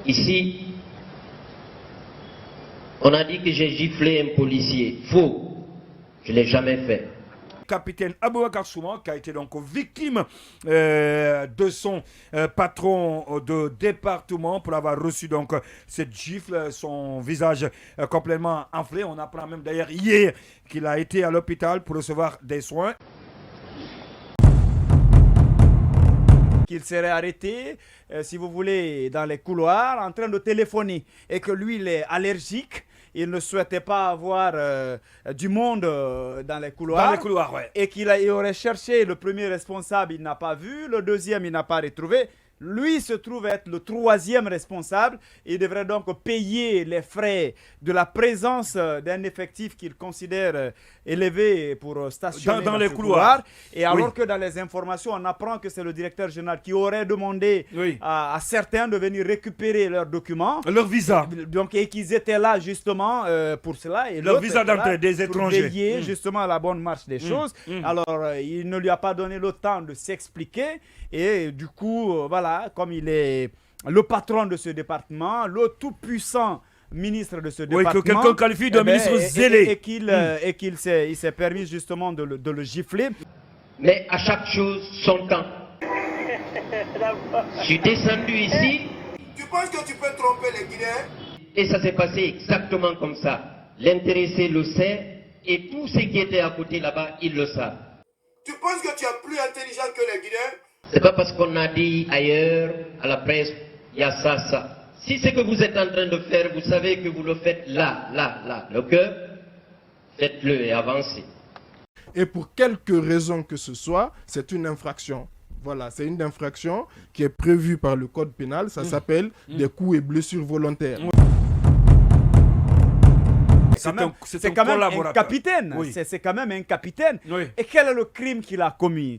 Ici, on a dit que j'ai giflé un policier. Faux. Je ne l'ai jamais fait. Capitaine Aboubacar Souma, qui a été donc victime de son patron de département pour avoir reçu donc cette gifle, son visage complètement enflé. On apprend même d'ailleurs hier qu'il a été à l'hôpital pour recevoir des soins. Qu'il serait arrêté, si vous voulez, dans les couloirs, en train de téléphoner, et que lui, il est allergique. Il ne souhaitait pas avoir du monde dans les couloirs. Dans les couloirs, ouais. Et qu'il aurait cherché le premier responsable, il n'a pas vu. Le deuxième, il n'a pas retrouvé. Lui se trouve être le troisième responsable. Il devrait donc payer les frais de la présence d'un effectif qu'il considère élevé pour stationner dans les couloirs. Et alors oui. que dans les informations, on apprend que c'est le directeur général qui aurait demandé oui. à certains de venir récupérer leurs documents. Leur visa. Donc, et qu'ils étaient là justement pour cela. Et leur visa d'entrée des étrangers. Pour veiller justement à la bonne marche des choses. Alors, il ne lui a pas donné le temps de s'expliquer. Et du coup, voilà, comme il est le patron de ce département, le tout-puissant ministre de ce département. Oui, que quelqu'un qualifie de ministre zélé. Et qu'il s'est permis justement de le gifler. Mais à chaque chose, son temps. Je suis descendu ici. Tu penses que tu peux tromper les Guinéens? Et ça s'est passé exactement comme ça. L'intéressé le sait et tous ceux qui étaient à côté là-bas, ils le savent. Tu penses que tu es plus intelligent que les Guinéens? C'est pas parce qu'on a dit ailleurs, à la presse, il y a ça. Si ce que vous êtes en train de faire, vous savez que vous le faites là, le cœur, faites-le et avancez. Et pour quelque raison que ce soit, c'est une infraction. Voilà, c'est une infraction qui est prévue par le code pénal. Ça s'appelle des coups et blessures volontaires. C'est quand même un capitaine. Oui. C'est quand même un capitaine. Oui. Et quel est le crime qu'il a commis?